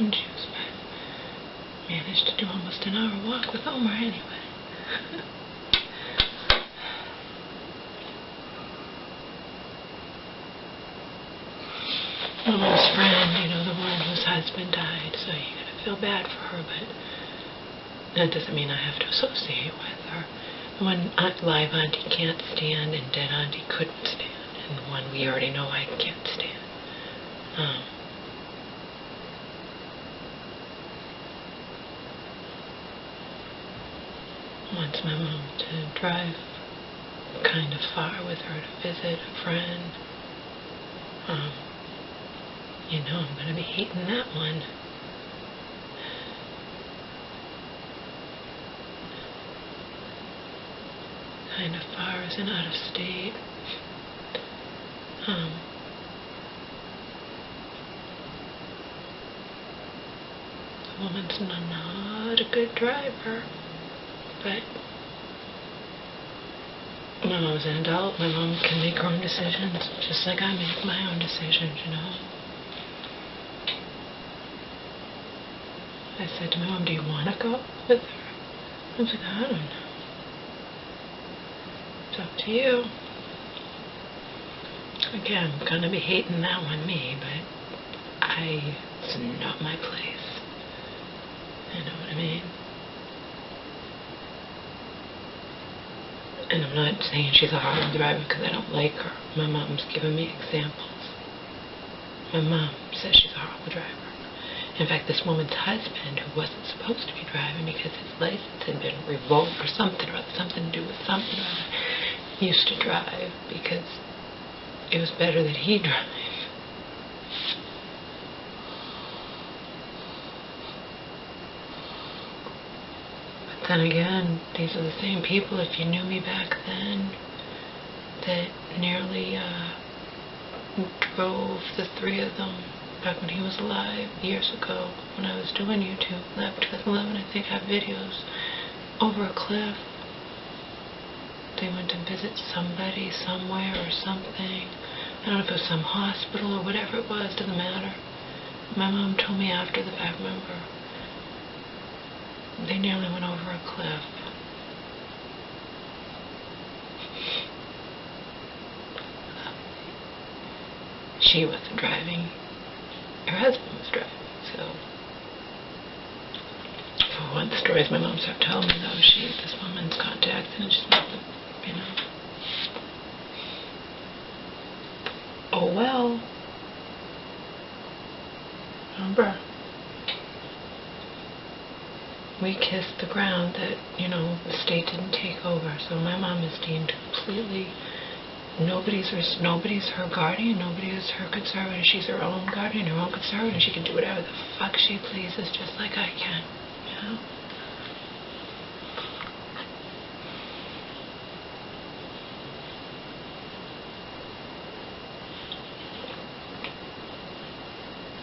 orange juice, but managed to do almost an hour walk with Omar anyway. My mom's friend, you know, the one whose husband died, so you gotta feel bad for her, but that doesn't mean I have to associate with her. The one live auntie can't stand and dead auntie couldn't stand, and the one we already know I can't stand. Wants my mom to drive kind of far with her to visit a friend. You know I'm going to be hating that one. Kind of far as in out of state. The woman's not a good driver, but my mom's an adult. My mom can make her own decisions, just like I make my own decisions, you know. I said to my mom, do you want to go with her? I was like, I don't know. It's up to you. Again, I'm going to be hating that one, me, but it's not my place. You know what I mean? And I'm not saying she's a horrible driver because I don't like her. My mom's given me examples. My mom says she's a horrible driver. In fact, this woman's husband, who wasn't supposed to be driving because his license had been revoked or something to do with something or other, used to drive because it was better that he drive. But then again, these are the same people, if you knew me back then, that nearly drove the three of them back when he was alive, years ago, when I was doing YouTube, 2011, I think I have videos, over a cliff. They went to visit somebody somewhere or something. I don't know if it was some hospital or whatever it was, doesn't matter. My mom told me after the fact, remember, they nearly went over a cliff. She wasn't driving. Her husband was driving, so for one of the stories my mom started telling me, though, this woman's got into accident, she's not, you know. Oh well. Remember, we kissed the ground that, you know, the state didn't take over, so my mom is deemed completely. Nobody's her guardian, nobody is her conservator. She's her own guardian, her own conservator. She can do whatever the fuck she pleases, just like I can, you know?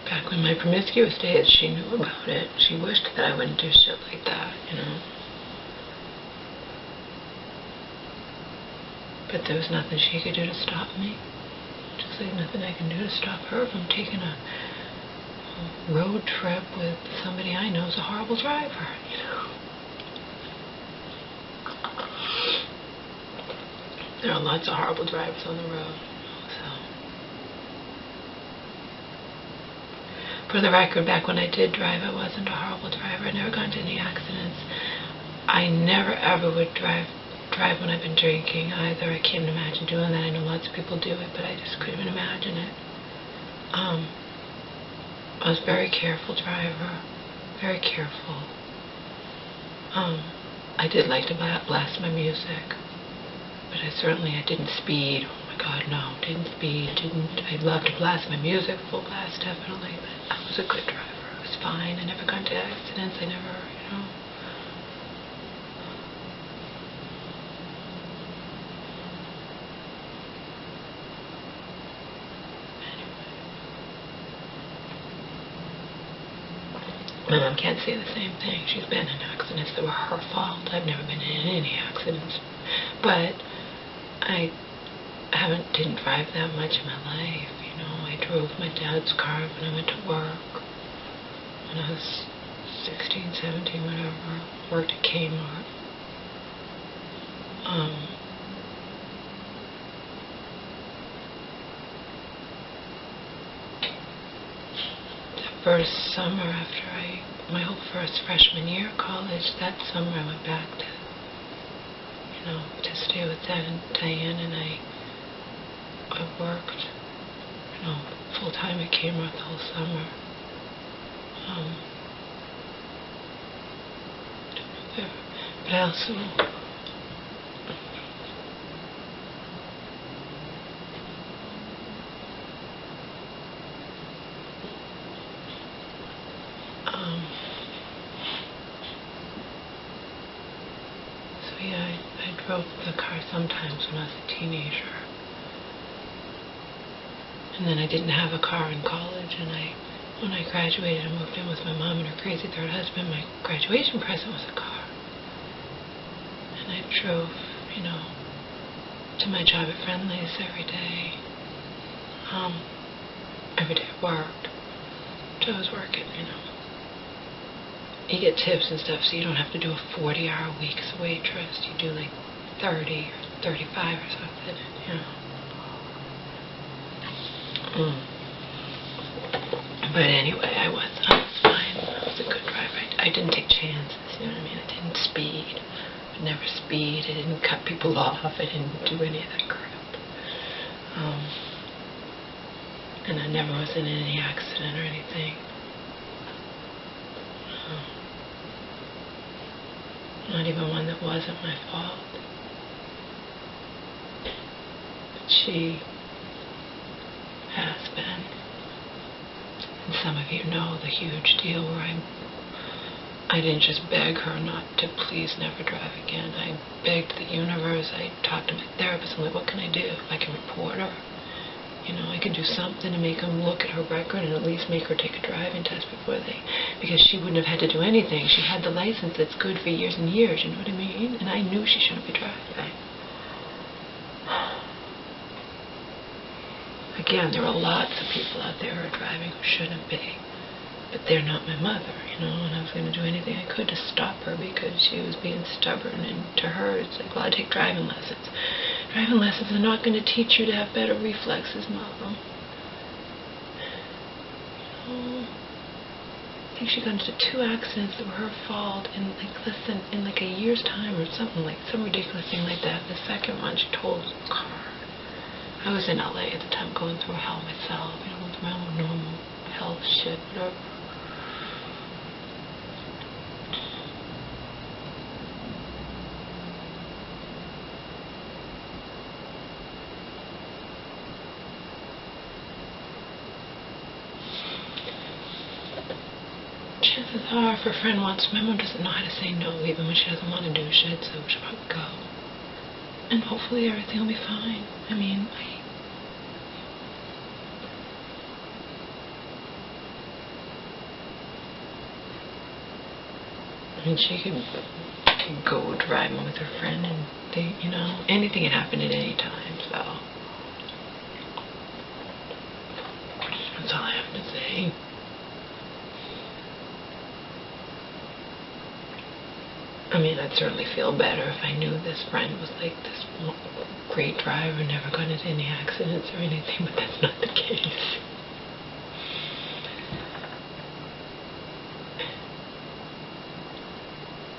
Back when my promiscuous days, she knew about it. She wished that I wouldn't do shit like that, you know? But there was nothing she could do to stop me. Just like nothing I can do to stop her from taking a road trip with somebody I know is a horrible driver, you know. There are lots of horrible drivers on the road, so. For the record, back when I did drive, I wasn't a horrible driver. I never got into any accidents. I never ever would drive when I've been drinking either. I can't imagine doing that. I know lots of people do it, but I just couldn't even imagine it. I was a very careful driver, very careful. I did like to blast my music, but I didn't speed. Oh my God, no, didn't speed, I loved to blast my music, full blast, definitely, but I was a good driver. I was fine. I never got into accidents. I never, you know. My mom can't say the same thing. She's been in accidents that were her fault. I've never been in any accidents. But I didn't drive that much in my life, you know. I drove my dad's car when I went to work. I was 16, 17, whatever, worked at Kmart. The first summer after my whole first freshman year of college, that summer I went back to, to stay with Diane, and I worked, full-time at Kmart the whole summer. But I also I drove the car sometimes when I was a teenager. And then I didn't have a car in college, and when I graduated and moved in with my mom and her crazy third husband, my graduation present was a car. And I drove, to my job at Friendly's every day. Every day I worked. So I was working, You get tips and stuff, so you don't have to do a 40-hour week as a waitress. You do like 30 or 35 or something, But anyway, I was fine. I was a good driver. I didn't take chances, I didn't speed. I never speed. I didn't cut people off. I didn't do any of that crap. And I never was in any accident or anything. Not even one that wasn't my fault. But she has been. And some of you know the huge deal where I didn't just beg her not to please never drive again. I begged the universe. I talked to my therapist. I'm like, what can I do? I can report her. I could do something to make them look at her record and at least make her take a driving test because she wouldn't have had to do anything. She had the license that's good for years and years, you know what I mean? And I knew she shouldn't be driving. Again, there are lots of people out there who are driving who shouldn't be. But they're not my mother, and I was going to do anything I could to stop her because she was being stubborn, and to her it's like, well, I take driving lessons. Driving lessons are not going to teach you to have better reflexes, Mom. I think she got into 2 accidents that were her fault in a year's time or something, some ridiculous thing like that. The second one, she totaled the car. I was in LA at the time going through hell myself, with my own normal health shit, whatever. Chances are, if her friend wants, my mom doesn't know how to say no, even when she doesn't want to do shit, so she'll probably go. And hopefully everything will be fine. She could go driving with her friend, and they, anything can happen at any time, so that's all I have to say. I'd certainly feel better if I knew this friend was this great driver, never got into any accidents or anything, but that's not the case.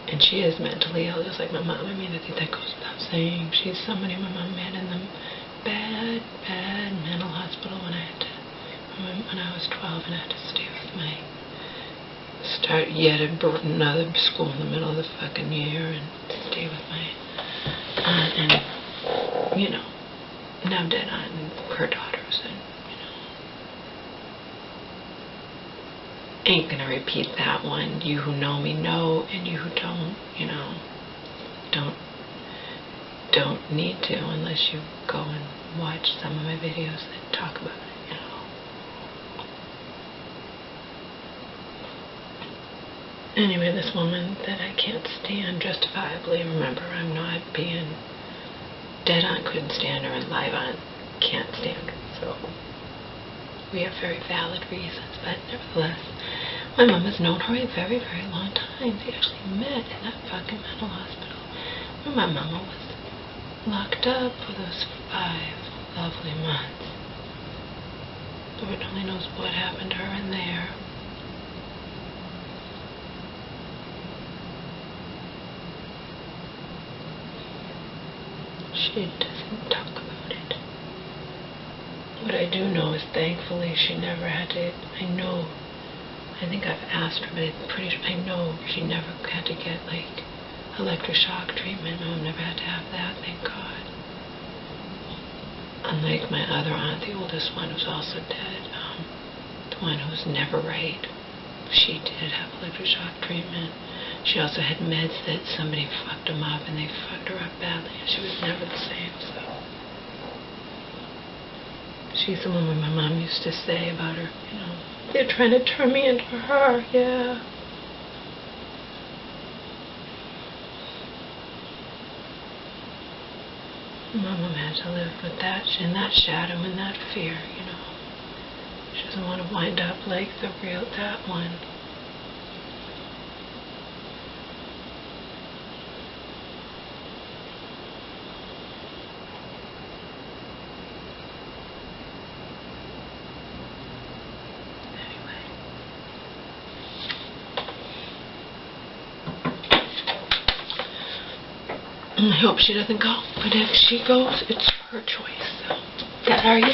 And she is mentally ill, just like my mom. I think that goes without saying. She's somebody my mom met in the bad mental hospital when I was 12, and I had to stay with start yet another school in the middle of the fucking year and stay with my aunt and, now dead aunt and her daughters, and, ain't gonna repeat that one. You who know me know, and you who don't, don't need to unless you go and watch some of my videos that talk about it, Anyway, this woman that I can't stand justifiably, remember, I'm not being dead aunt couldn't stand her and live aunt can't stand her, so we have very valid reasons, but nevertheless, My mom has known her a very, very long time. They actually met in that fucking mental hospital where my mama was locked up for those 5 lovely months. Lord only knows what happened to her in there. She doesn't talk about it. What I do know is thankfully she never had to, I think I've asked her, but I'm pretty sure, I know she never had to get like electroshock treatment. Mom never had to have that, thank God. Unlike my other aunt, the oldest one who's also dead, the one who's never right, she did have electroshock treatment. She also had meds that somebody fucked them up and they fucked her up badly and she was never the same, so. She's the one where my mom used to say about her, they're trying to turn me into her, yeah. My mom had to live with that, in that shadow and that fear, She doesn't want to wind up like that one. I hope she doesn't go, but if she goes, it's her choice. So, that's how you